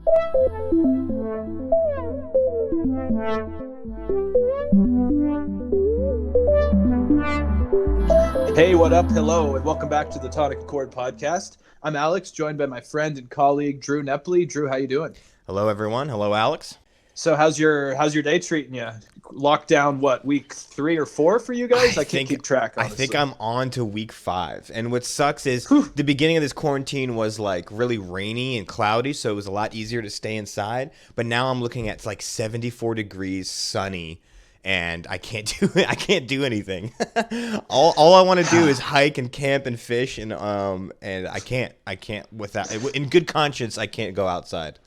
Hey, what up? Hello, and welcome back to the Tonic podcast. I'm Alex, joined by my friend and colleague Drew Nepley. Drew, how you doing? Hello, everyone. Hello, Alex. So, how's your day treating you? Lockdown, what, week 3 or 4 for you guys? I can't keep track. Honestly. I think I'm on to week 5, and what sucks is the beginning of this quarantine was like really rainy and cloudy, so it was a lot easier to stay inside. But now I'm looking at like 74 degrees, sunny. And I can't do anything. all I want to do is hike and camp and fish, and I can't without in good conscience I can't go outside.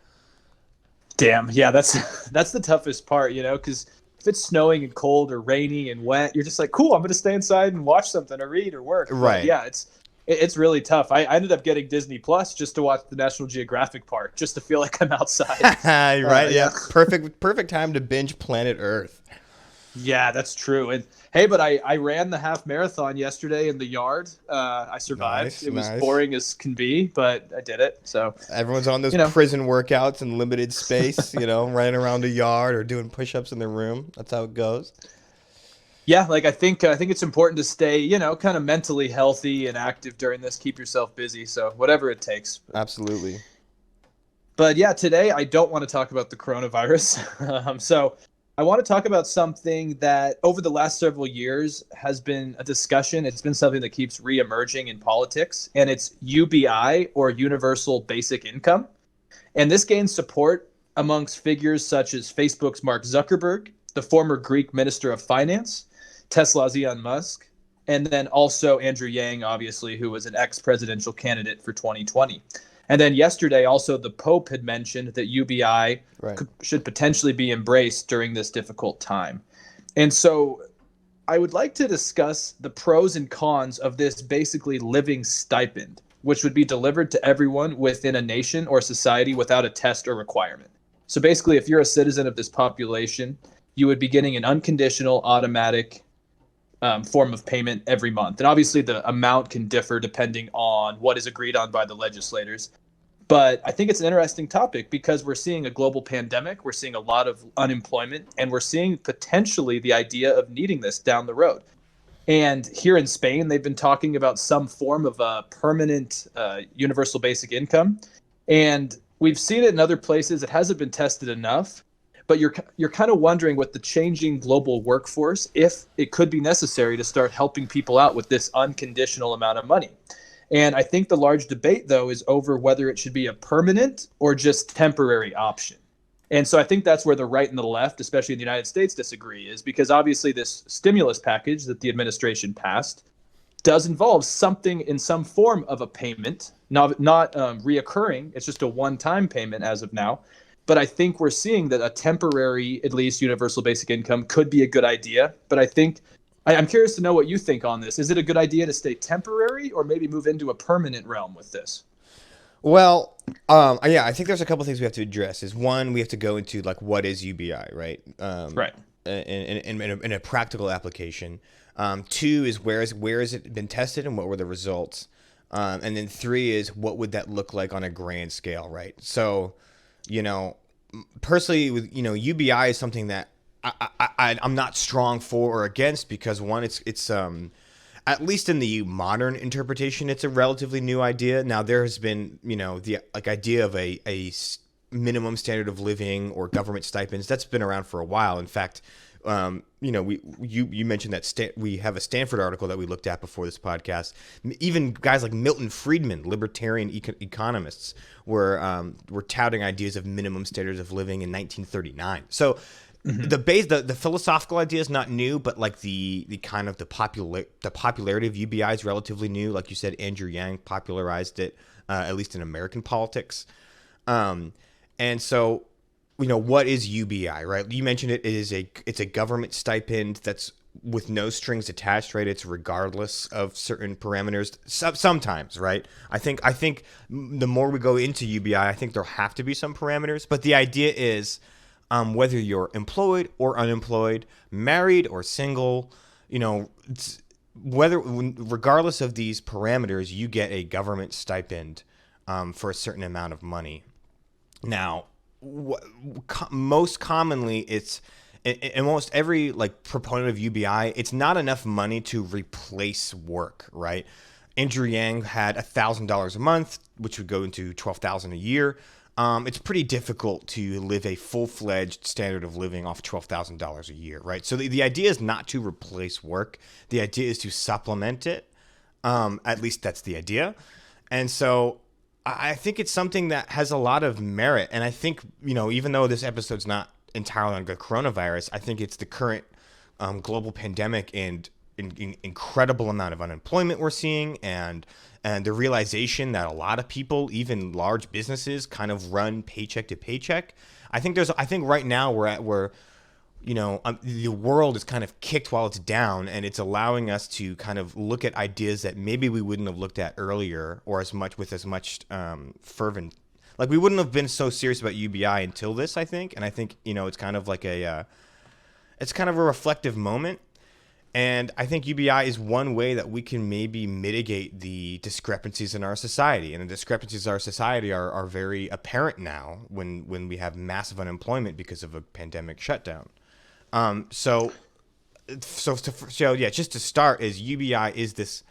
Damn, yeah, that's the toughest part, because if it's snowing and cold or rainy and wet, you're just like, cool, I'm gonna stay inside and watch something or read or work. Right? But yeah, it's really tough. I ended up getting Disney Plus just to watch the National Geographic Park, just to feel like I'm outside. Right? Yeah. Perfect time to binge Planet Earth. Yeah, that's true. And hey, but I ran the half marathon yesterday in the yard. I survived. Nice, it was boring as can be, but I did it. So everyone's on those prison workouts in limited space, running around the yard or doing push-ups in their room. That's how it goes. Yeah, I think it's important to stay, kind of mentally healthy and active during this. Keep yourself busy. So whatever it takes. Absolutely. But yeah, today I don't want to talk about the coronavirus. So I want to talk about something that over the last several years has been a discussion. It's been something that keeps reemerging in politics, and it's UBI, or Universal Basic Income. And this gains support amongst figures such as Facebook's Mark Zuckerberg, the former Greek Minister of Finance, Tesla's Elon Musk, and then also Andrew Yang, obviously, who was an ex-presidential candidate for 2020. And then yesterday, also, the Pope had mentioned that UBI should potentially be embraced during this difficult time. And so I would like to discuss the pros and cons of this basically living stipend, which would be delivered to everyone within a nation or society without a test or requirement. So basically, if you're a citizen of this population, you would be getting an unconditional, automatic form of payment every month. And obviously, the amount can differ depending on what is agreed on by the legislators. But I think it's an interesting topic because we're seeing a global pandemic, we're seeing a lot of unemployment, and we're seeing potentially the idea of needing this down the road. And here in Spain, they've been talking about some form of a permanent universal basic income. And we've seen it in other places. It hasn't been tested enough. But you're kind of wondering with the changing global workforce, if it could be necessary to start helping people out with this unconditional amount of money. And I think the large debate, though, is over whether it should be a permanent or just temporary option. And so I think that's where the right and the left, especially in the United States, disagree, is because obviously this stimulus package that the administration passed does involve something in some form of a payment, not reoccurring. It's just a one-time payment as of now. But I think we're seeing that a temporary, at least universal basic income could be a good idea. But I'm curious to know what you think on this. Is it a good idea to stay temporary or maybe move into a permanent realm with this? Well, I think there's a couple things we have to address. Is one, we have to go into like what is UBI, right? Right. In a practical application. 2 is where has it been tested and what were the results? And then 3 is what would that look like on a grand scale, right? So, personally, with UBI is something that I'm not strong for or against because one, it's at least in the modern interpretation, it's a relatively new idea. Now there has been the idea of a minimum standard of living or government stipends that's been around for a while. In fact, you mentioned that we have a Stanford article that we looked at before this podcast. Even guys like Milton Friedman, libertarian economists, were touting ideas of minimum standards of living in 1939. So. Mm-hmm. The philosophical idea is not new, but like the kind of the popularity of UBI is relatively new. Like you said, Andrew Yang popularized it, at least in American politics. And so, what is UBI, right? You mentioned it's a government stipend that's with no strings attached, right? It's regardless of certain parameters. Sometimes, right? I think the more we go into UBI, I think there'll have to be some parameters, but the idea is. Whether you're employed or unemployed, married or single, regardless of these parameters, you get a government stipend for a certain amount of money. Now, most commonly, it's in almost every like proponent of UBI, it's not enough money to replace work, right? Andrew Yang had $1,000 a month, which would go into 12,000 a year. It's pretty difficult to live a full-fledged standard of living off $12,000 a year, right? So the idea is not to replace work. The idea is to supplement it. At least that's the idea. And so I think it's something that has a lot of merit. And I think, even though this episode's not entirely on the coronavirus, I think it's the current global pandemic and incredible amount of unemployment we're seeing, and the realization that a lot of people, even large businesses, kind of run paycheck to paycheck. I think right now we're at where the world is kind of kicked while it's down, and it's allowing us to kind of look at ideas that maybe we wouldn't have looked at earlier, or as much fervent. Like, we wouldn't have been so serious about UBI until this, I think. And I think, it's kind of like it's kind of a reflective moment. And I think UBI is one way that we can maybe mitigate the discrepancies in our society. And the discrepancies in our society are very apparent now when we have massive unemployment because of a pandemic shutdown. So just to start, is UBI is this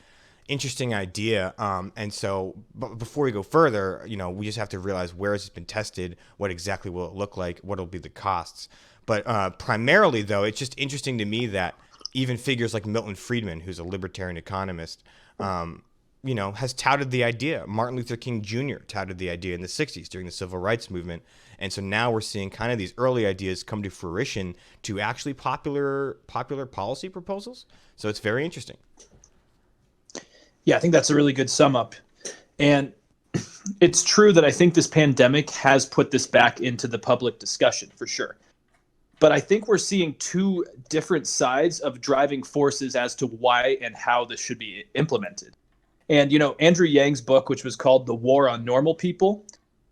interesting idea. And so, but before we go further, we just have to realize where has it been tested, what exactly will it look like, what will be the costs. But primarily, though, it's just interesting to me that even figures like Milton Friedman, who's a libertarian economist, has touted the idea. Martin Luther King Jr. touted the idea in the 60s during the civil rights movement. And so now we're seeing kind of these early ideas come to fruition to actually popular policy proposals. So it's very interesting. Yeah, I think that's a really good sum up. And it's true that I think this pandemic has put this back into the public discussion for sure. But I think we're seeing two different sides of driving forces as to why and how this should be implemented. And, Andrew Yang's book, which was called The War on Normal People,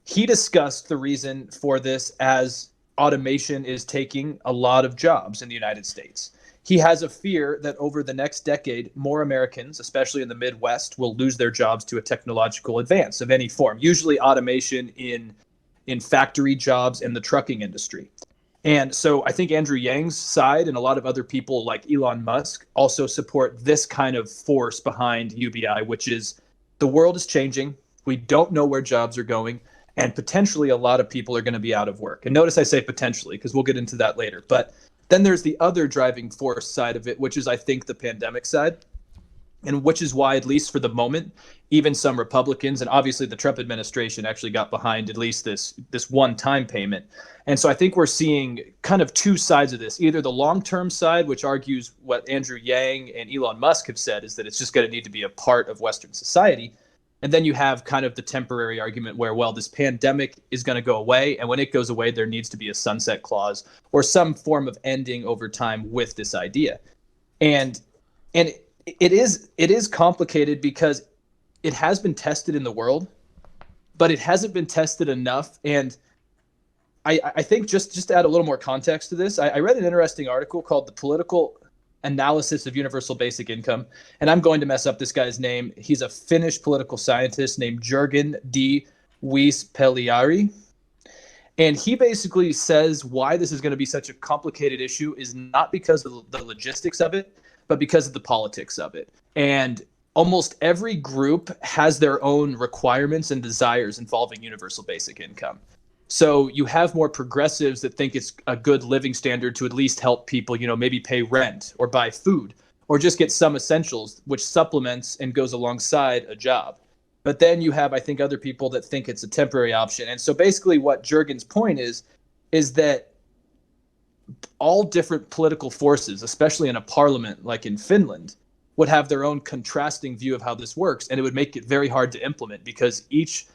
he discussed the reason for this as automation is taking a lot of jobs in the United States. He has a fear that over the next decade, more Americans, especially in the Midwest, will lose their jobs to a technological advance of any form, usually automation in factory jobs and the trucking industry. And so I think Andrew Yang's side and a lot of other people like Elon Musk also support this kind of force behind UBI, which is the world is changing. We don't know where jobs are going, and potentially a lot of people are going to be out of work. And notice I say potentially, because we'll get into that later. But then there's the other driving force side of it, which is, I think, the pandemic side. And which is why, at least for the moment, even some Republicans, and obviously the Trump administration actually got behind at least this one-time payment. And so I think we're seeing kind of two sides of this. Either the long-term side, which argues what Andrew Yang and Elon Musk have said, is that it's just going to need to be a part of Western society. And then you have kind of the temporary argument where, well, this pandemic is going to go away. And when it goes away, there needs to be a sunset clause or some form of ending over time with this idea. And it is complicated because it has been tested in the world, but it hasn't been tested enough. And I think just to add a little more context to this, I read an interesting article called The Political Analysis of Universal Basic Income. And I'm going to mess up this guy's name. He's a Finnish political scientist named Jürgen D. Wiespeliari. And he basically says why this is going to be such a complicated issue is not because of the logistics of it, but because of the politics of it. And almost every group has their own requirements and desires involving universal basic income. So you have more progressives that think it's a good living standard to at least help people, maybe pay rent or buy food or just get some essentials, which supplements and goes alongside a job. But then you have, I think, other people that think it's a temporary option. And so basically what Jurgen's point is that all different political forces, especially in a parliament like in Finland, would have their own contrasting view of how this works. And it would make it very hard to implement because each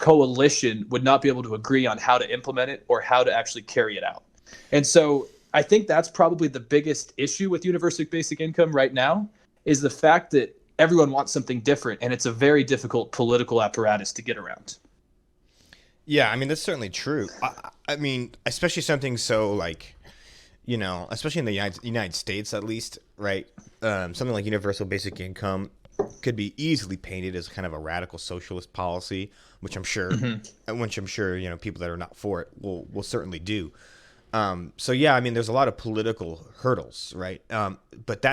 coalition would not be able to agree on how to implement it or how to actually carry it out. And so I think that's probably the biggest issue with universal basic income right now is the fact that everyone wants something different, and it's a very difficult political apparatus to get around. Yeah, I mean, that's certainly true. I mean, especially something so especially in the United States, at least, right? Something like universal basic income, could be easily painted as kind of a radical socialist policy, which I'm sure, people that are not for it will certainly do. So yeah, I mean, there's a lot of political hurdles, right? But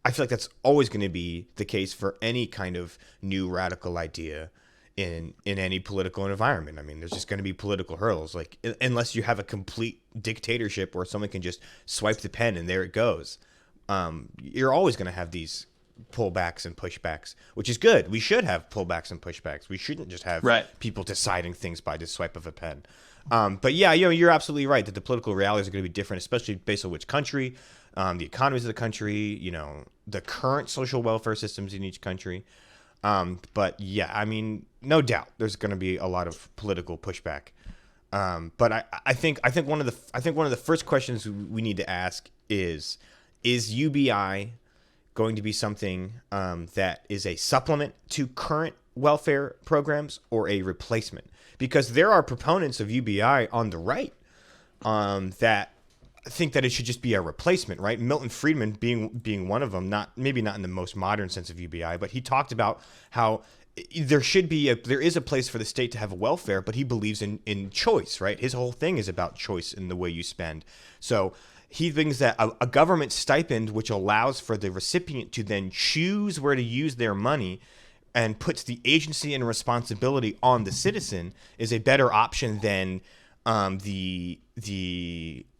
I feel like that's always going to be the case for any kind of new radical idea in any political environment. I mean, there's just going to be political hurdles, like unless you have a complete dictatorship where someone can just swipe the pen and there it goes. You're always going to have these pullbacks and pushbacks, which is good. We should have pullbacks and pushbacks. We shouldn't just have people deciding things by the swipe of a pen. But yeah, you're absolutely right that the political realities are going to be different, especially based on which country, the economies of the country, the current social welfare systems in each country. But yeah, I mean, no doubt there's going to be a lot of political pushback. But I think one of the first questions we need to ask is UBI going to be something that is a supplement to current welfare programs or a replacement? Because there are proponents of UBI on the right that think that it should just be a replacement, right? Milton Friedman being one of them, maybe not in the most modern sense of UBI, but he talked about how there is a place for the state to have welfare, but he believes in choice, right? His whole thing is about choice in the way you spend. So he thinks that a government stipend, which allows for the recipient to then choose where to use their money and puts the agency and responsibility on the citizen, is a better option than the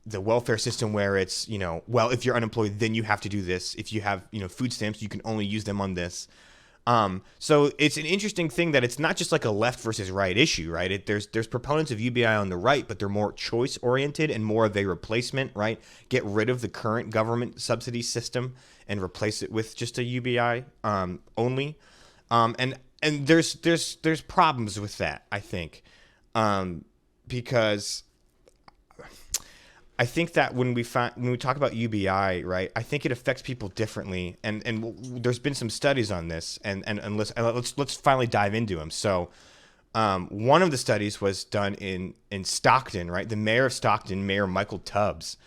welfare system where it's, well, if you're unemployed, then you have to do this. If you have, food stamps, you can only use them on this. So it's an interesting thing that it's not just like a left versus right issue, right? There's proponents of UBI on the right, but they're more choice oriented and more of a replacement, right? Get rid of the current government subsidy system and replace it with just a UBI only. And there's problems with that, I think, because I think that when we talk about UBI, right, I think it affects people differently, and there's been some studies on this, and let's finally dive into them. So, one of the studies was done in Stockton, right? The mayor of Stockton, Mayor Michael Tubbs,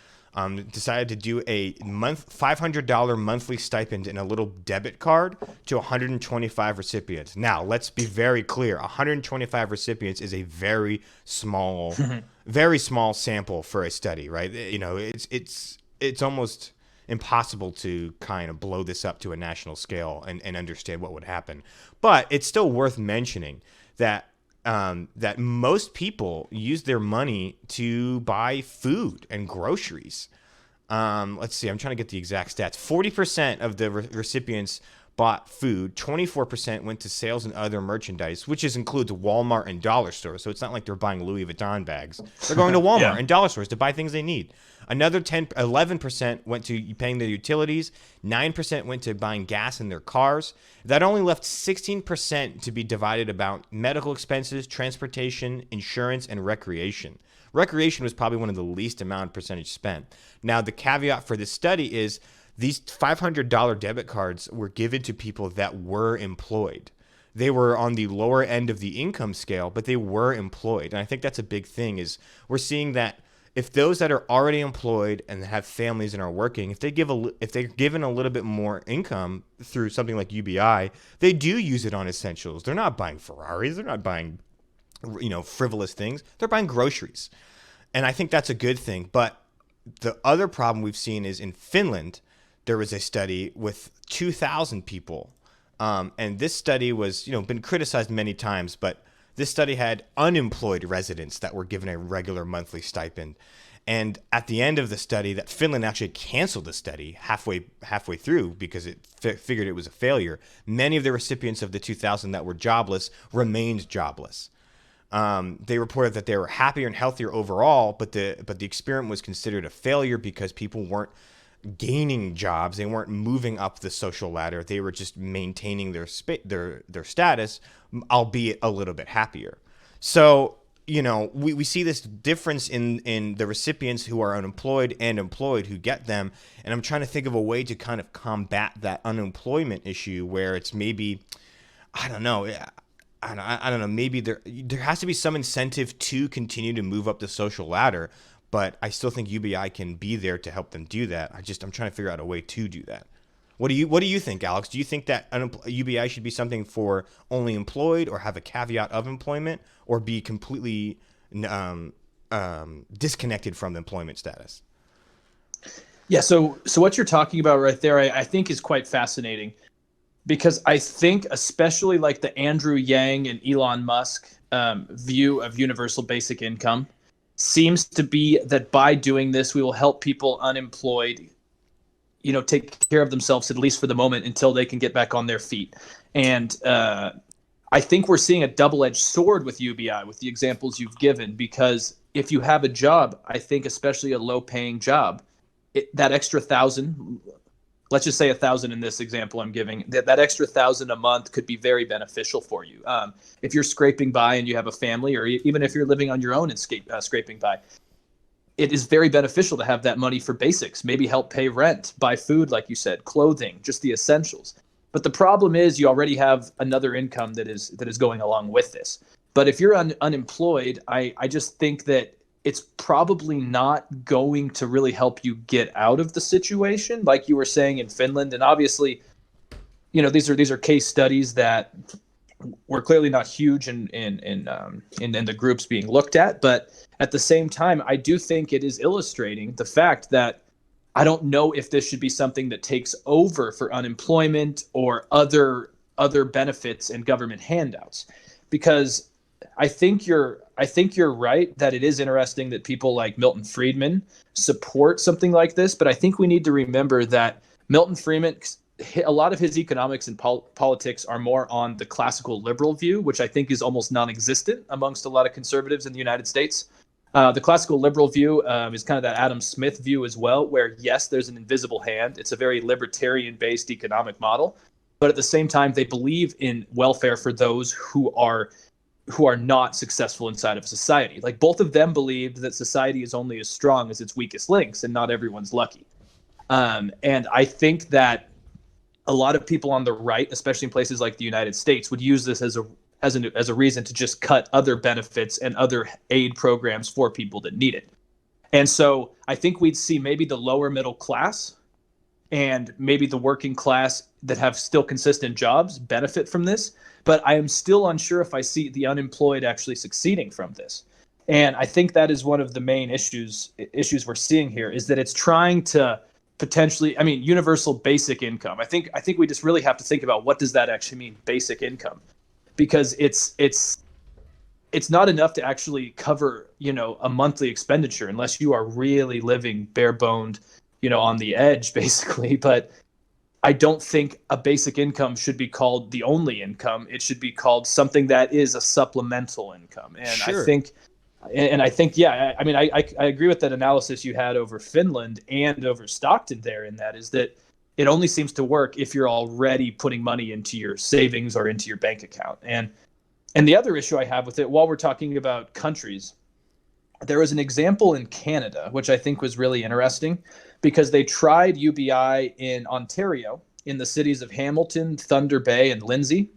decided to do a $500 monthly stipend in a little debit card to 125 recipients. Now, let's be very clear: 125 recipients is a very small. Very small sample for a study, right? It's almost impossible to kind of blow this up to a national scale and understand what would happen. But it's still worth mentioning that that most people use their money to buy food and groceries. Let's see, I'm trying to get the exact stats. 40% of the recipients bought food, 24% went to sales and other merchandise, which includes Walmart and dollar stores. So it's not like they're buying Louis Vuitton bags. They're going to Walmart and dollar stores to buy things they need. Another 11% went to paying their utilities. 9% went to buying gas in their cars. That only left 16% to be divided about medical expenses, transportation, insurance, and recreation. Recreation was probably one of the least amount percentage spent. Now, the caveat for this study is these $500 debit cards were given to people that were employed. They were on the lower end of the income scale, but they were employed. And I think that's a big thing is we're seeing that if those that are already employed and have families and are working, if they're given a little bit more income through something like UBI, they do use it on essentials. They're not buying Ferraris. They're not buying, frivolous things. They're buying groceries. And I think that's a good thing. But the other problem we've seen is in Finland, there was a study with 2,000 people. And this study was, been criticized many times, but this study had unemployed residents that were given a regular monthly stipend. And at the end of the study, that Finland actually canceled the study halfway through because it figured it was a failure. Many of the recipients of the 2,000 that were jobless remained jobless. They reported that they were happier and healthier overall, but the experiment was considered a failure because people weren't gaining jobs. They weren't moving up the social ladder. They were just maintaining their status, albeit a little bit happier. So, we see this difference in the recipients who are unemployed and employed who get them. And I'm trying to think of a way to kind of combat that unemployment issue where it's maybe, I don't know, maybe there has to be some incentive to continue to move up the social ladder. But I still think UBI can be there to help them do that. I'm trying to figure out a way to do that. What do you think, Alex? Do you think that UBI should be something for only employed, or have a caveat of employment, or be completely disconnected from the employment status? Yeah, so what you're talking about right there, I think is quite fascinating, because I think especially like the Andrew Yang and Elon Musk view of universal basic income seems to be that by doing this, we will help people unemployed, take care of themselves at least for the moment until they can get back on their feet. And I think we're seeing a double-edged sword with UBI, with the examples you've given, because if you have a job, I think especially a low-paying job, that extra 1,000, let's just say 1,000 in this example I'm giving, that extra 1,000 a month could be very beneficial for you. If you're scraping by and you have a family, or even if you're living on your own and scraping by, it is very beneficial to have that money for basics, maybe help pay rent, buy food, like you said, clothing, just the essentials. But the problem is you already have another income that is going along with this. But if you're unemployed, I just think that it's probably not going to really help you get out of the situation, like you were saying in Finland. And obviously, these are case studies that were clearly not huge in the groups being looked at. But at the same time, I do think it is illustrating the fact that I don't know if this should be something that takes over for unemployment or other benefits and government handouts, because I think you're right that it is interesting that people like Milton Friedman support something like this. But I think we need to remember that Milton Friedman, a lot of his economics and politics are more on the classical liberal view, which I think is almost non-existent amongst a lot of conservatives in the United States. The classical liberal view is kind of that Adam Smith view as well, where yes, there's an invisible hand. It's a very libertarian-based economic model, but at the same time, they believe in welfare for those who are not successful inside of society. Like, both of them believed that society is only as strong as its weakest links, and not everyone's lucky. And I think that a lot of people on the right, especially in places like the United States, would use this as a reason to just cut other benefits and other aid programs for people that need it. And so I think we'd see maybe the lower middle class and maybe the working class that have still consistent jobs benefit from this. But I am still unsure if I see the unemployed actually succeeding from this. And I think that is one of the main issues we're seeing here, is that it's trying to potentially, universal basic income. I think we just really have to think about, what does that actually mean, basic income? Because it's not enough to actually cover, a monthly expenditure unless you are really living bare boned, on the edge, basically. But I don't think a basic income should be called the only income. It should be called something that is a supplemental income. And Sure. I think, yeah, I agree with that analysis you had over Finland and over Stockton there, in that is that it only seems to work if you're already putting money into your savings or into your bank account. And the other issue I have with it, while we're talking about countries, there was an example in Canada, which I think was really interesting, because they tried UBI in Ontario, in the cities of Hamilton, Thunder Bay, and Lindsay.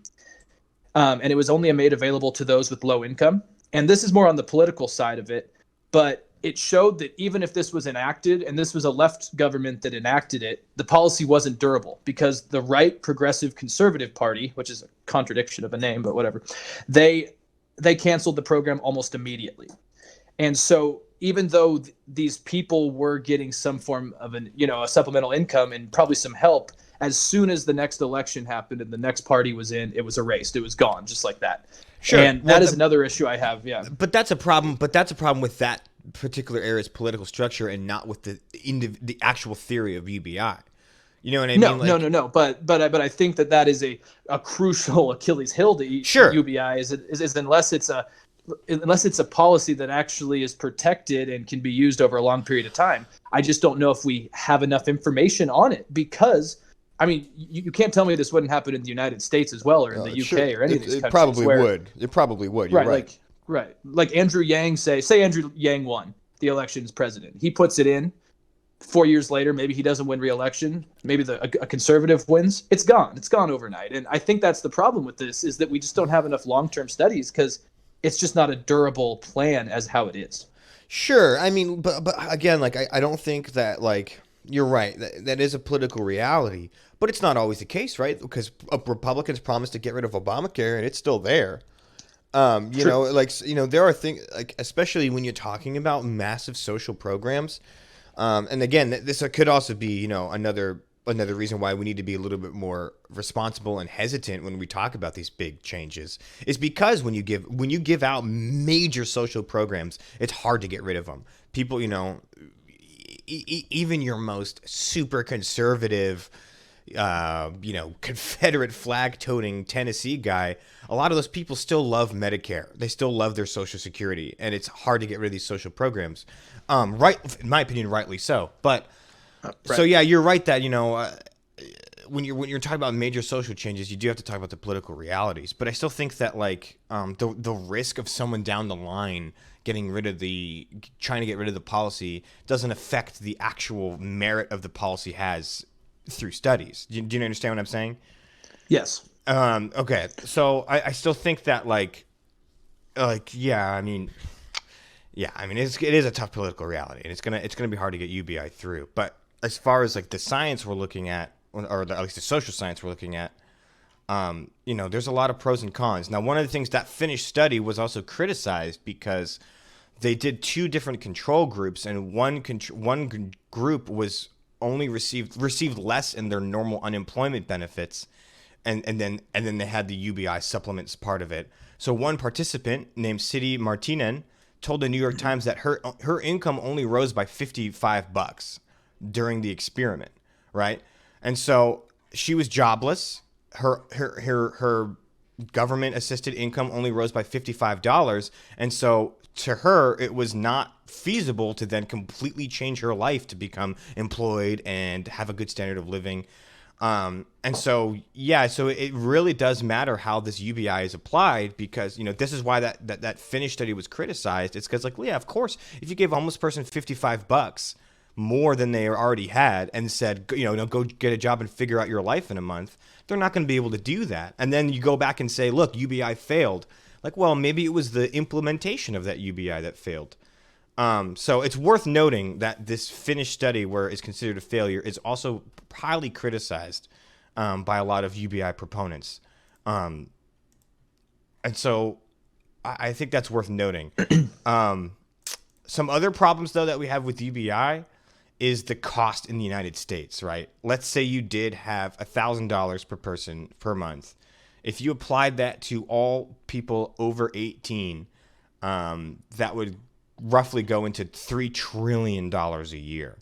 And it was only made available to those with low income. And this is more on the political side of it, but it showed that even if this was enacted, and this was a left government that enacted it, the policy wasn't durable, because the right Progressive Conservative Party, which is a contradiction of a name, but whatever, they canceled the program almost immediately. And so even though these people were getting some form of a supplemental income and probably some help, as soon as the next election happened and the next party was in, it was erased. It was gone, just like that. Sure. And that is another issue I have. Yeah. But that's a problem. But that's a problem with that particular area's political structure, and not with the actual theory of UBI. You know what I mean? No. But I think that is a crucial Achilles heel to Sure. UBI is unless it's a policy that actually is protected and can be used over a long period of time. I just don't know if we have enough information on it, because you can't tell me this wouldn't happen in the United States as well, or in the UK, sure. or any of these countries. It probably would. You're right. Right. Like Andrew Yang say Andrew Yang won the election as president. He puts it in. 4 years later, maybe he doesn't win re-election. Maybe a conservative wins. It's gone. It's gone overnight. And I think that's the problem with this, is that we just don't have enough long-term studies, because it's just not a durable plan as how it is. Sure. But again, I don't think that, You're right. That is a political reality, but it's not always the case, right? Because Republicans promised to get rid of Obamacare, and it's still there. True. There are things like, especially when you're talking about massive social programs. And again, this could also be, another reason why we need to be a little bit more responsible and hesitant when we talk about these big changes is because when you give out major social programs, it's hard to get rid of them. People, even your most super conservative, Confederate flag toting Tennessee guy, a lot of those people still love Medicare. They still love their Social Security, and it's hard to get rid of these social programs. Right, in my opinion, rightly so. But Right. so yeah, you're right that when you're talking about major social changes, you do have to talk about the political realities. But I still think that the risk of someone down the line trying to get rid of the policy doesn't affect the actual merit of the policy has through studies. Do you understand what I'm saying? Yes. Okay. So I still think that yeah, it is a tough political reality, and it's gonna be hard to get UBI through. But as far as the science we're looking at, or at least the social science we're looking at, there's a lot of pros and cons. Now, one of the things that Finnish study was also criticized because they did two different control groups, and one group was only received less in their normal unemployment benefits, and then they had the UBI supplements part of it. So one participant named Sidi Martinen told the New York Times that her income only rose by $55 during the experiment, right? And so she was jobless. Her government assisted income only rose by $55, and so to her it was not feasible to then completely change her life to become employed and have a good standard of living. And so it really does matter how this UBI is applied, because this is why that Finnish study was criticized. It's because of course, if you gave a homeless person $55 more than they already had and said, go get a job and figure out your life in a month, they're not going to be able to do that. And then you go back and say, look, UBI failed. Well, maybe it was the implementation of that UBI that failed. So it's worth noting that this Finnish study, where it's considered a failure, is also highly criticized by a lot of UBI proponents. And so I think that's worth noting. Some other problems, though, that we have with UBI is the cost in the United States, right? Let's say you did have $1,000 per person per month. If you applied that to all people over 18, that would roughly go into $3 trillion a year.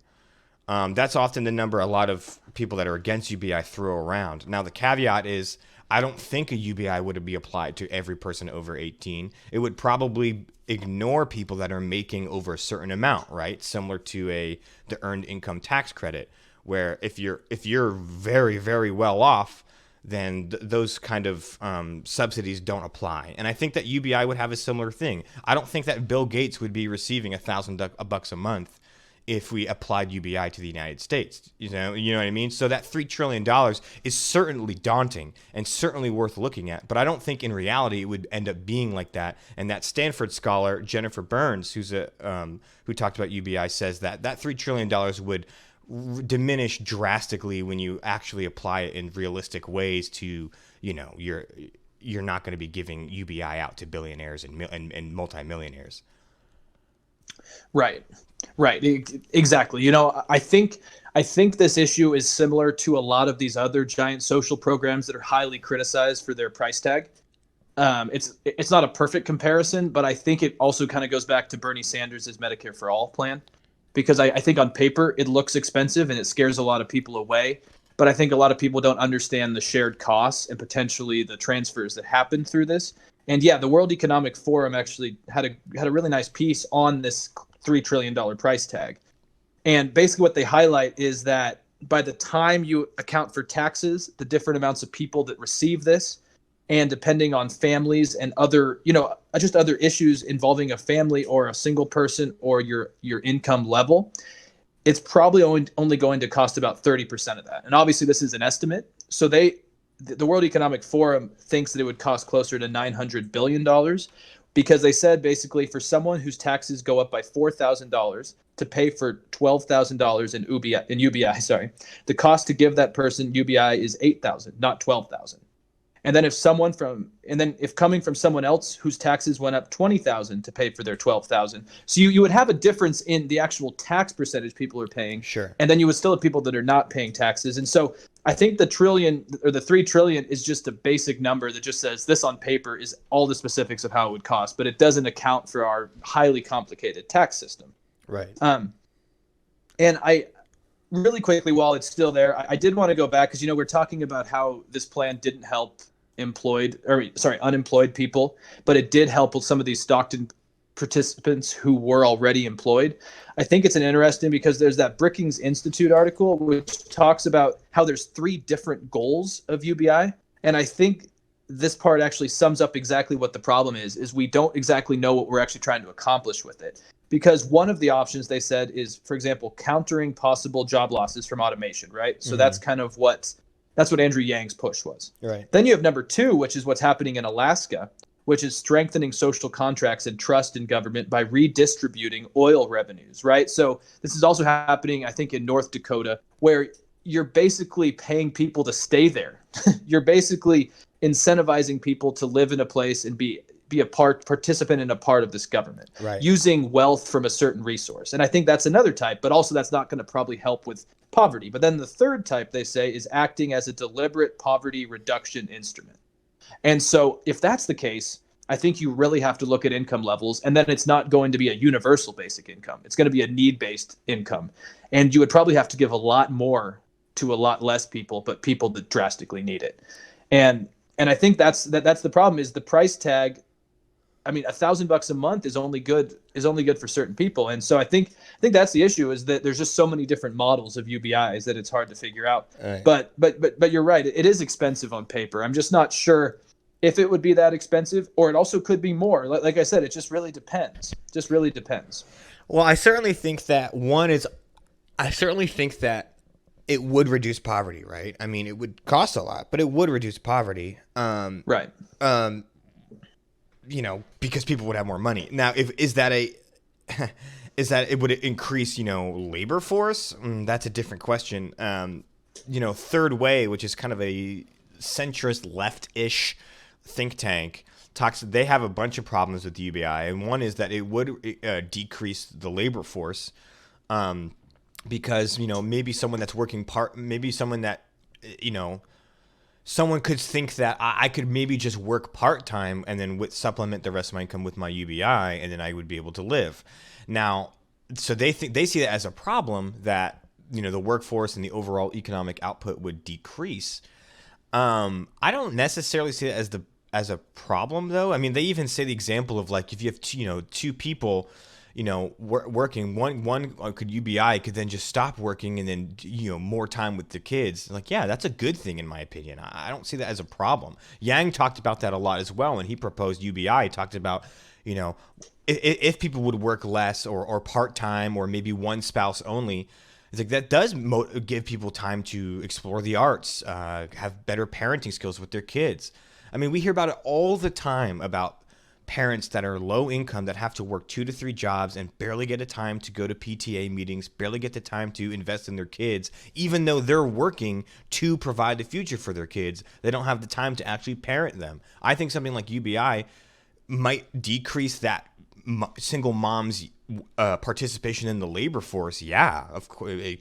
That's often the number a lot of people that are against UBI throw around. Now, the caveat is I don't think a UBI would be applied to every person over 18. It would probably ignore people that are making over a certain amount, right? Similar to the earned income tax credit, where if you're very, very well off, then those kind of subsidies don't apply. And I think that UBI would have a similar thing. I don't think that Bill Gates would be receiving $1,000 a month if we applied UBI to the United States. You know what I mean? So that $3 trillion is certainly daunting and certainly worth looking at. But I don't think in reality it would end up being like that. And that Stanford scholar, Jennifer Burns, who talked about UBI, says that $3 trillion would diminish drastically when you actually apply it in realistic ways to, you're not going to be giving UBI out to billionaires and multimillionaires. Right. Exactly. I think this issue is similar to a lot of these other giant social programs that are highly criticized for their price tag. It's not a perfect comparison, but I think it also kind of goes back to Bernie Sanders' Medicare for All plan, because I think on paper it looks expensive and it scares a lot of people away. But I think a lot of people don't understand the shared costs and potentially the transfers that happen through this. And yeah, the World Economic Forum actually had a really nice piece on this $3 trillion price tag. And basically what they highlight is that by the time you account for taxes, the different amounts of people that receive this, and depending on families and other, just other issues involving a family or a single person or your income level, it's probably only going to cost about 30% of that. And obviously this is an estimate. So the World Economic Forum thinks that it would cost closer to $900 billion, because they said basically for someone whose taxes go up by $4,000 to pay for $12,000 in UBI, sorry, the cost to give that person UBI is $8,000, not $12,000. And then if coming from someone else whose taxes went up $20,000 to pay for their $12,000, so you would have a difference in the actual tax percentage people are paying. Sure. And then you would still have people that are not paying taxes. And so I think the trillion or the 3 trillion is just a basic number that just says this on paper is all the specifics of how it would cost, but it doesn't account for our highly complicated tax system. Right. And I really quickly, while it's still there, I did want to go back because, we're talking about how this plan didn't help unemployed people, but it did help with some of these Stockton participants who were already employed. I think it's an interesting because there's that Brookings Institute article which talks about how there's 3 different goals of UBI. And I think this part actually sums up exactly what the problem is we don't exactly know what we're actually trying to accomplish with it. Because one of the options they said is, for example, countering possible job losses from automation, right? So that's kind of that's what Andrew Yang's push was. Right. Then you have number 2, which is what's happening in Alaska, which is strengthening social contracts and trust in government by redistributing oil revenues, right? So this is also happening, I think, in North Dakota, where you're basically paying people to stay there. You're basically incentivizing people to live in a place and be a participant in a part of this government, right, using wealth from a certain resource. And I think that's another type, but also that's not going to probably help with poverty. But then the third type, they say, is acting as a deliberate poverty reduction instrument. And so if that's the case, I think you really have to look at income levels, and then it's not going to be a universal basic income. It's going to be a need-based income. And you would probably have to give a lot more to a lot less people, but people that drastically need it. And I think that's the problem is the price tag. I mean, $1,000 a month is only good for certain people. And so I think that's the issue is that there's just so many different models of UBIs that it's hard to figure out. Right. But you're right. It is expensive on paper. I'm just not sure if it would be that expensive, or it also could be more. Like I said, it just really depends. Just really depends. Well, I certainly think that it would reduce poverty, right? I mean, it would cost a lot, but it would reduce poverty. Right. Because people would have more money. Now, is that it would increase, labor force? That's a different question. Third Way, which is kind of a centrist left-ish think tank, they have a bunch of problems with the UBI, and one is that it would decrease the labor force, because maybe someone that's working someone could think that I could maybe just work part-time and then supplement the rest of my income with my UBI, and then I would be able to live. Now, so they see that as a problem that, the workforce and the overall economic output would decrease. I don't necessarily see it as a problem, though. I mean, they even say the example of like if you have two people working, one could UBI could then just stop working and then more time with the kids. Like, yeah, that's a good thing in my opinion. I don't see that as a problem. Yang talked about that a lot as well when he proposed UBI. He talked about if people would work less or part-time or maybe one spouse only. It's like that does give people time to explore the arts, have better parenting skills with their kids. I mean, we hear about it all the time about parents that are low income that have to work 2 to 3 jobs and barely get a time to go to PTA meetings, barely get the time to invest in their kids, even though they're working to provide the future for their kids. They don't have the time to actually parent them. I think something like UBI might decrease that single mom's participation in the labor force. Yeah, of course,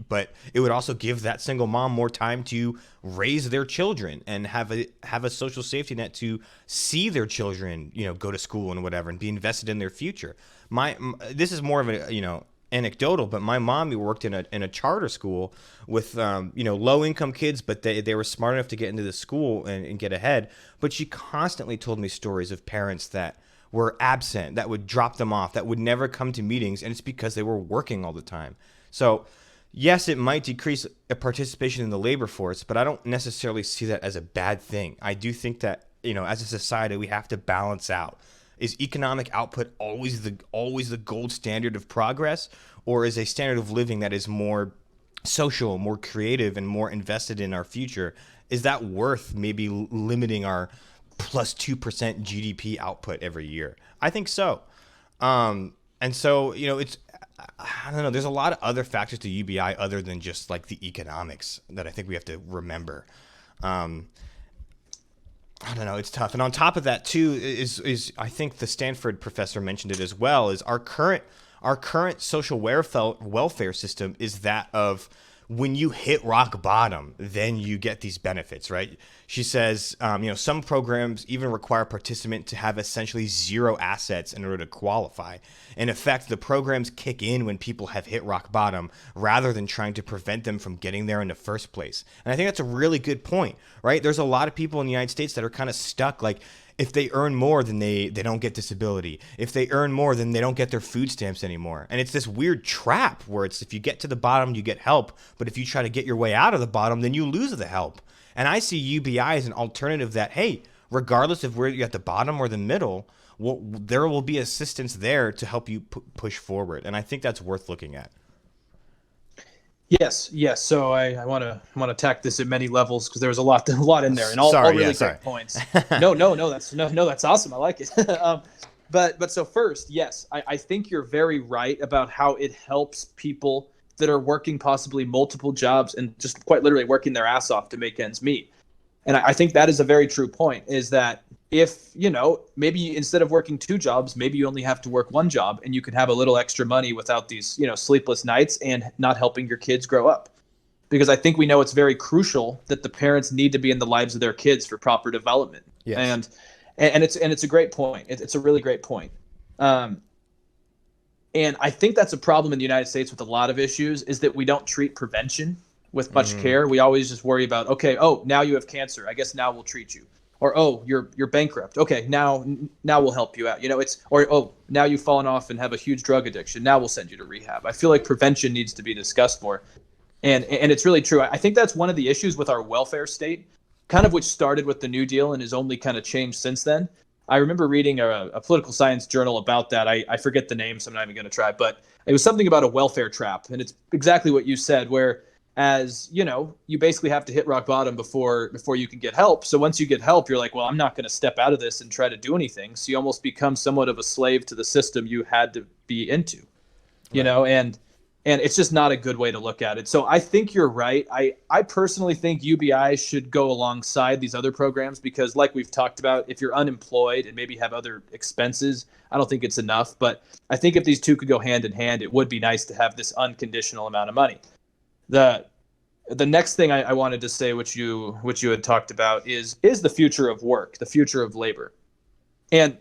but it would also give that single mom more time to raise their children and have a social safety net to see their children, go to school and whatever, and be invested in their future. This is more of a anecdotal, but my mom worked in a charter school with low income kids, but they were smart enough to get into the school and get ahead. But she constantly told me stories of parents that were absent, that would drop them off, that would never come to meetings, and it's because they were working all the time. So yes, it might decrease a participation in the labor force, but I don't necessarily see that as a bad thing. I do think that, as a society, we have to balance out. Is economic output always the gold standard of progress, or is a standard of living that is more social, more creative, and more invested in our future, is that worth maybe limiting our plus 2% GDP output every year? I think so. And so, I don't know. There's a lot of other factors to UBI other than just like the economics that I think we have to remember. I don't know. It's tough. And on top of that, too, is I think the Stanford professor mentioned it as well, is our current social welfare system is that of when you hit rock bottom, then you get these benefits, right? She says, some programs even require a participant to have essentially zero assets in order to qualify. In effect, the programs kick in when people have hit rock bottom rather than trying to prevent them from getting there in the first place. And I think that's a really good point, right? There's a lot of people in the United States that are kind of stuck, like, if they earn more, then they don't get disability. If they earn more, then they don't get their food stamps anymore. And it's this weird trap where it's if you get to the bottom, you get help. But if you try to get your way out of the bottom, then you lose the help. And I see UBI as an alternative that, hey, regardless of where you're at the bottom or the middle, there will be assistance there to help you push forward. And I think that's worth looking at. Yes. So I want to attack this at many levels because there was a lot in there, and all really great points. That's awesome. I like it. But so first, yes, I think you're very right about how it helps people that are working possibly multiple jobs and just quite literally working their ass off to make ends meet. And I think that is a very true point, is that if, maybe instead of working 2 jobs, maybe you only have to work 1 job and you can have a little extra money without these, sleepless nights and not helping your kids grow up. Because I think we know it's very crucial that the parents need to be in the lives of their kids for proper development. Yes. And it's a great point. It's a really great point. And I think that's a problem in the United States with a lot of issues, is that we don't treat prevention with much care. We always just worry about, okay, now you have cancer, I guess now we'll treat you. Or, you're bankrupt. Okay, now we'll help you out. Now you've fallen off and have a huge drug addiction. Now we'll send you to rehab. I feel like prevention needs to be discussed more. And it's really true. I think that's one of the issues with our welfare state, kind of which started with the New Deal and has only kind of changed since then. I remember reading a political science journal about that. I forget the name, so I'm not even going to try. But it was something about a welfare trap. And it's exactly what you said, where as you basically have to hit rock bottom before you can get help. So once you get help, you're like, well, I'm not going to step out of this and try to do anything. So you almost become somewhat of a slave to the system you had to be into, and it's just not a good way to look at it. So I think you're right. I personally think UBI should go alongside these other programs because, like we've talked about, if you're unemployed and maybe have other expenses, I don't think it's enough. But I think if these two could go hand in hand, it would be nice to have this unconditional amount of money. The next thing I wanted to say, which you had talked about, is the future of work, the future of labor. And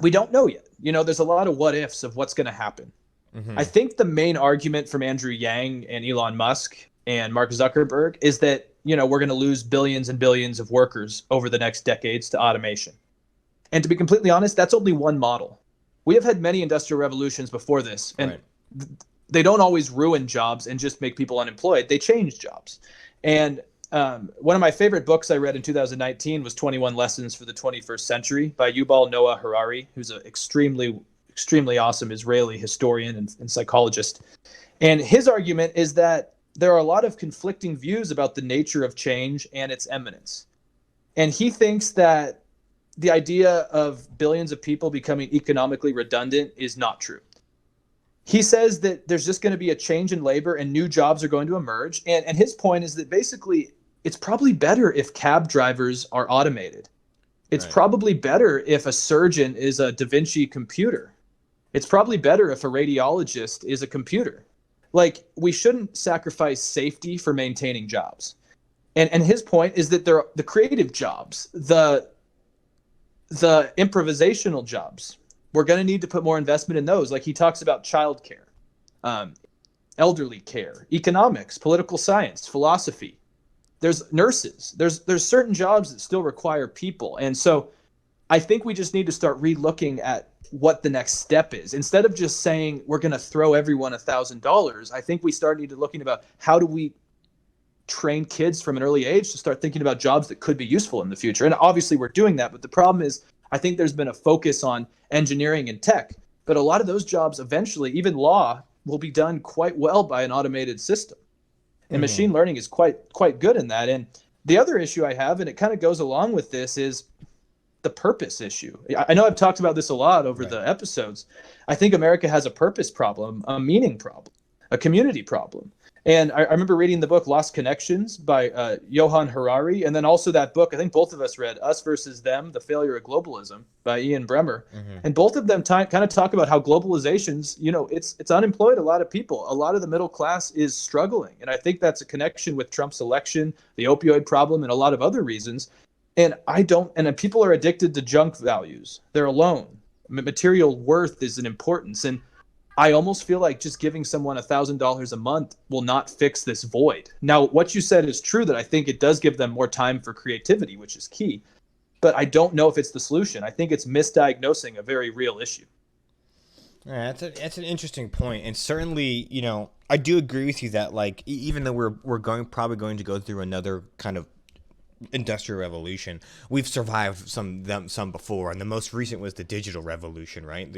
we don't know yet. There's a lot of what ifs of what's going to happen. Mm-hmm. I think the main argument from Andrew Yang and Elon Musk and Mark Zuckerberg is that, we're going to lose billions and billions of workers over the next decades to automation. And to be completely honest, that's only one model. We have had many industrial revolutions before this, and they don't always ruin jobs and just make people unemployed. They change jobs. And one of my favorite books I read in 2019 was 21 Lessons for the 21st Century by Yuval Noah Harari, who's an extremely awesome Israeli historian and psychologist. And his argument is that there are a lot of conflicting views about the nature of change and its imminence. And he thinks that the idea of billions of people becoming economically redundant is not true. He says that there's just going to be a change in labor and new jobs are going to emerge. And his point is that basically it's probably better if cab drivers are automated. It's probably better if a surgeon is a Da Vinci computer. It's probably better if a radiologist is a computer. Like, we shouldn't sacrifice safety for maintaining jobs. And his point is that the creative jobs, the improvisational jobs, we're going to need to put more investment in those. Like he talks about childcare, elderly care, economics, political science, philosophy. There's nurses. There's certain jobs that still require people. And so I think we just need to start re-looking at what the next step is. Instead of just saying we're going to throw everyone $1,000, I think we need to looking about how do we train kids from an early age to start thinking about jobs that could be useful in the future. And obviously we're doing that. But the problem is, I think there's been a focus on engineering and tech, but a lot of those jobs eventually, even law, will be done quite well by an automated system. And machine learning is quite good in that. And the other issue I have, and it kind of goes along with this, is the purpose issue. I know I've talked about this a lot over Right. the episodes. I think America has a purpose problem, a meaning problem, a community problem. And I remember reading the book Lost Connections by Johan Harari, and then also that book, I think both of us read, Us Versus Them, The Failure of Globalism by Ian Bremmer. Mm-hmm. And both of them kind of talk about how globalization's, it's unemployed a lot of people. A lot of the middle class is struggling. And I think that's a connection with Trump's election, the opioid problem, and a lot of other reasons. And people are addicted to junk values. They're alone. Material worth is an importance. And I almost feel like just giving someone $1,000 a month will not fix this void. Now, what you said is true, that I think it does give them more time for creativity, which is key. But I don't know if it's the solution. I think it's misdiagnosing a very real issue. Yeah, that's an interesting point, and certainly, I do agree with you that, like, even though we're probably going to go through another kind of industrial revolution, we've survived some before, and the most recent was the digital revolution, right?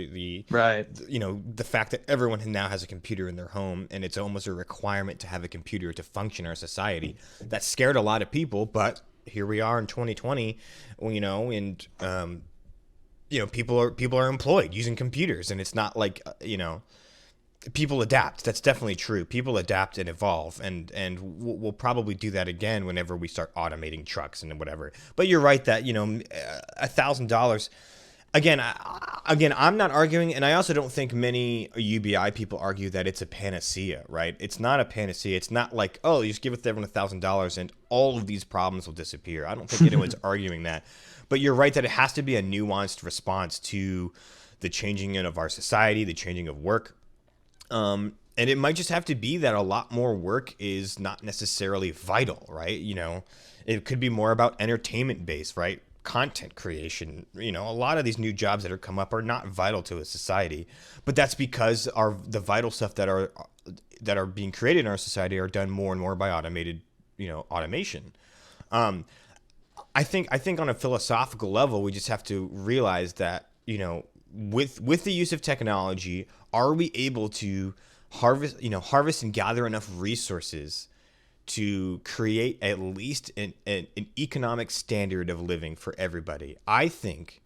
Right. The fact that everyone now has a computer in their home, and it's almost a requirement to have a computer to function in our society. That scared a lot of people, but here we are in 2020, and people are employed using computers, and it's not like people adapt. That's definitely true. People adapt and evolve, and we'll probably do that again whenever we start automating trucks and whatever. But you're right that $1,000. Again, I'm not arguing, and I also don't think many UBI people argue that it's a panacea, right? It's not a panacea. It's not like, oh, you just give everyone $1,000 and all of these problems will disappear. I don't think anyone's arguing that. But you're right that it has to be a nuanced response to the changing of our society, the changing of work. And it might just have to be that a lot more work is not necessarily vital, right? It could be more about entertainment based, right? Content creation. A lot of these new jobs that are come up are not vital to a society, but that's because the vital stuff that are being created in our society are done more and more by automation. I think on a philosophical level, we just have to realize that, with the use of technology, are we able to harvest and gather enough resources to create at least an economic standard of living for everybody? I think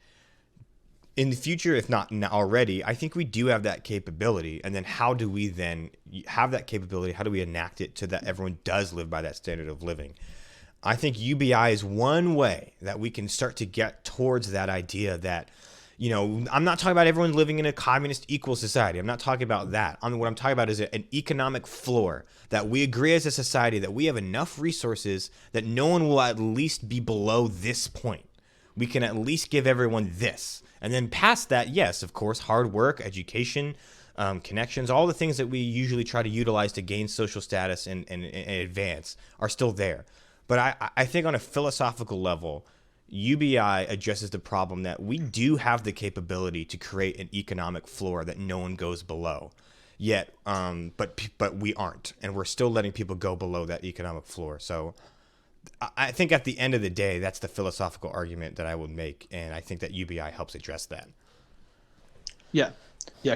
in the future, if not already, I think we do have that capability. And then how do we then have that capability? How do we enact it so that everyone does live by that standard of living? I think UBI is one way that we can start to get towards that idea that, I'm not talking about everyone living in a communist equal society. I'm not talking about that. What I'm talking about is an economic floor, that we agree as a society that we have enough resources that no one will at least be below this point. We can at least give everyone this. And then past that, yes, of course, hard work, education, connections, all the things that we usually try to utilize to gain social status and advance are still there. But I think on a philosophical level, UBI addresses the problem that we do have the capability to create an economic floor that no one goes below. Yet, but we aren't, and we're still letting people go below that economic floor. So I think at the end of the day, that's the philosophical argument that I would make, and I think that UBI helps address that. Yeah,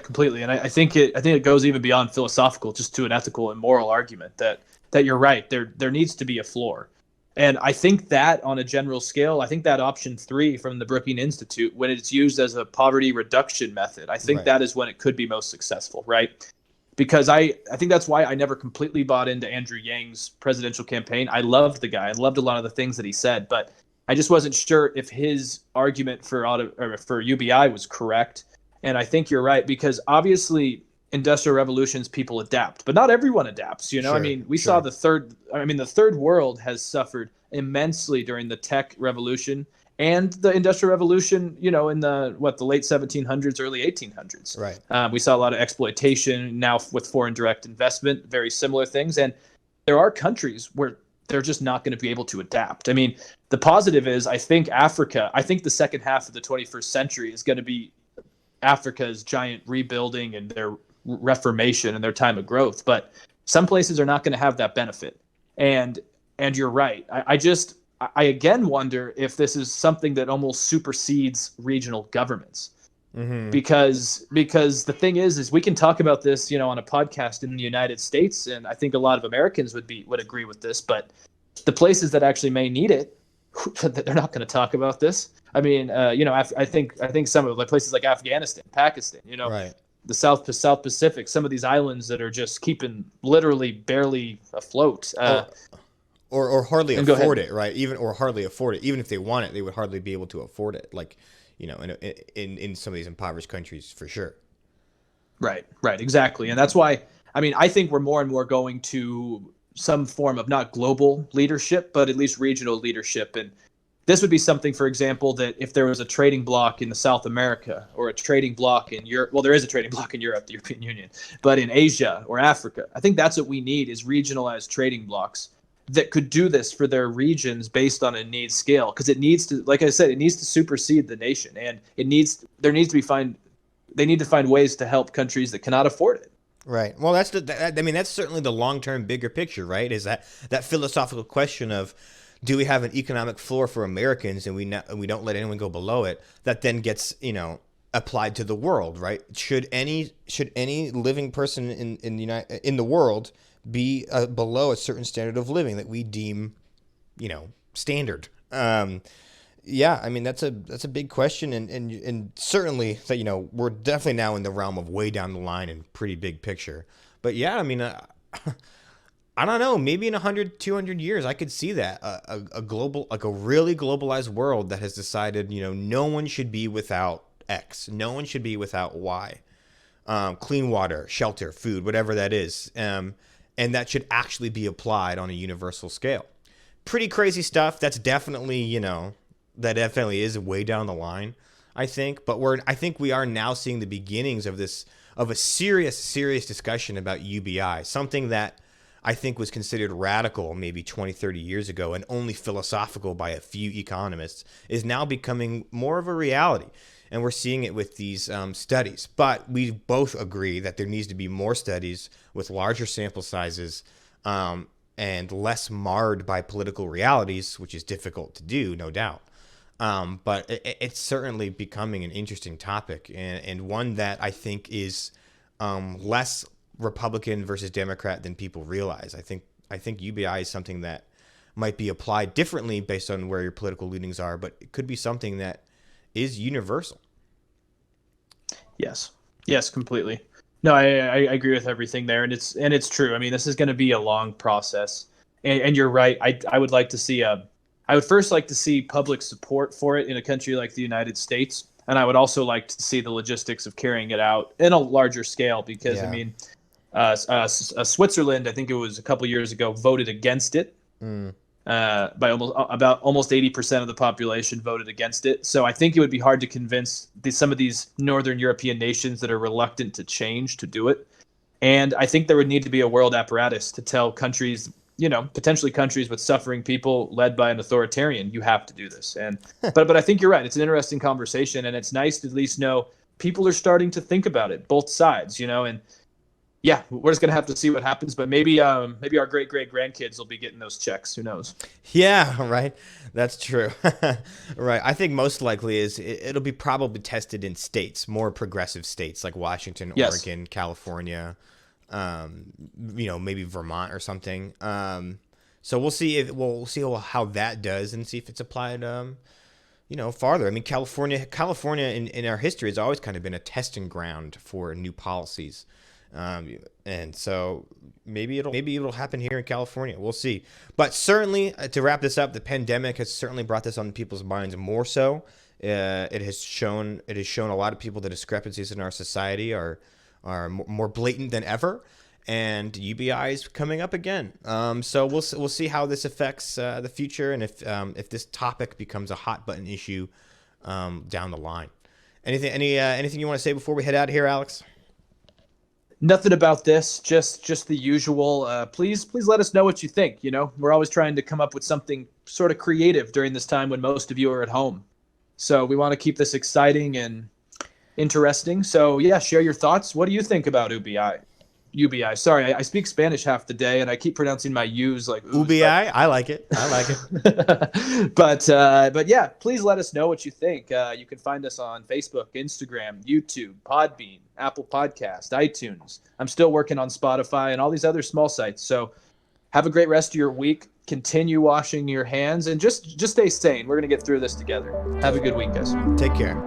completely. And I think it goes even beyond philosophical, just to an ethical and moral argument that you're right. There needs to be a floor. And I think that on a general scale, I think that option 3 from the Brookings Institute, when it's used as a poverty reduction method, I think that is when it could be most successful, right? Because I think that's why I never completely bought into Andrew Yang's presidential campaign. I loved the guy. I loved a lot of the things that he said, but I just wasn't sure if his argument for UBI was correct. And I think you're right, because obviously industrial revolutions, people adapt, but not everyone adapts. Sure, I mean, we saw the third world has suffered immensely during the tech revolution and the industrial revolution, in the late 1700s, early 1800s. Right. We saw a lot of exploitation now with foreign direct investment, very similar things. And there are countries where they're just not going to be able to adapt. I mean, the positive is, I think the second half of the 21st century is going to be Africa's giant rebuilding and their reformation and their time of growth, but some places are not going to have that benefit. And you're right. I again wonder if this is something that almost supersedes regional governments. Mm-hmm. Because the thing is we can talk about this, on a podcast in the United States, and I think a lot of Americans would agree with this, but the places that actually may need it, they're not going to talk about this. I mean, I think some of like places like Afghanistan, Pakistan, Right. the South Pacific, some of these islands that are just keeping literally barely afloat. Or hardly And go afford ahead. it, right? Or hardly afford it. Even if they want it, they would hardly be able to afford it. Like, in some of these impoverished countries, for sure. Right, exactly. And that's why, I mean, I think we're more and more going to some form of not global leadership, but at least regional leadership. And this would be something, for example, that if there was a trading bloc in the South America or a trading bloc in Europe, well, there is a trading bloc in Europe, the European Union, but in Asia or Africa, I think that's what we need is regionalized trading blocs that could do this for their regions based on a need scale. Because it needs to, like I said, it needs to supersede the nation, and there needs to be they need to find ways to help countries that cannot afford it. Right. Well, I mean, that's certainly the long-term bigger picture, right? Is that philosophical question of, do we have an economic floor for Americans, and we don't let anyone go below it? That then gets applied to the world, right? Should any living person in the world be below a certain standard of living that we deem standard? Yeah, I mean that's a big question, and certainly that we're definitely now in the realm of way down the line and pretty big picture. But yeah, I mean, I don't know, maybe in 100, 200 years, I could see that a global, like a really globalized world that has decided no one should be without X, no one should be without Y, clean water, shelter, food, whatever that is, and that should actually be applied on a universal scale. Pretty crazy stuff. That's definitely that definitely is way down the line, I think. But I think we are now seeing the beginnings of a serious discussion about UBI, something that I think was considered radical maybe 20, 30 years ago and only philosophical by a few economists, is now becoming more of a reality. And we're seeing it with these studies. But we both agree that there needs to be more studies with larger sample sizes, and less marred by political realities, which is difficult to do, no doubt. But it's certainly becoming an interesting topic, and one that I think is less Republican versus Democrat than people realize. I think UBI is something that might be applied differently based on where your political leanings are, but it could be something that is universal. Yes, completely. No, I agree with everything there, and it's true. I mean, this is going to be a long process, and you're right. I would like to see I would first like to see public support for it in a country like the United States, and I would also like to see the logistics of carrying it out in a larger scale. Because I Yeah. mean, Switzerland, I think it was a couple years ago, voted against it. Mm. By almost 80% of the population voted against it. So I think it would be hard to convince some of these Northern European nations that are reluctant to change to do it. And I think there would need to be a world apparatus to tell countries, potentially countries with suffering people led by an authoritarian, you have to do this. And but I think you're right. It's an interesting conversation, and it's nice to at least know people are starting to think about it, both sides, and yeah, we're just gonna have to see what happens. But maybe our great grandkids will be getting those checks. Who knows? Yeah, right. That's true. Right. I think most likely it'll be probably tested in states, more progressive states like Washington, Yes. Oregon, California, maybe Vermont or something. So we'll see how that does and see if it's applied, farther. I mean, California in our history has always kind of been a testing ground for new policies. And so maybe it'll happen here in California. We'll see. But certainly, to wrap this up, the pandemic has certainly brought this on people's minds more so. It has shown a lot of people the discrepancies in our society are more blatant than ever, and UBI is coming up again. So we'll see how this affects the future, and if this topic becomes a hot button issue down the line. Anything you want to say before we head out of here, Alex? Nothing about this, just the usual. Please let us know what you think. We're always trying to come up with something sort of creative during this time when most of you are at home. So we want to keep this exciting and interesting. So yeah, share your thoughts. What do you think about UBI? UBI. Sorry, I speak Spanish half the day, and I keep pronouncing my U's like ooze, UBI. I like it. I like it. but yeah, please let us know what you think. You can find us on Facebook, Instagram, YouTube, Podbean, Apple Podcast, iTunes. I'm still working on Spotify and all these other small sites. So have a great rest of your week. continue washing your hands, and just stay sane. We're going to get through this together. Have a good week, guys. Take care.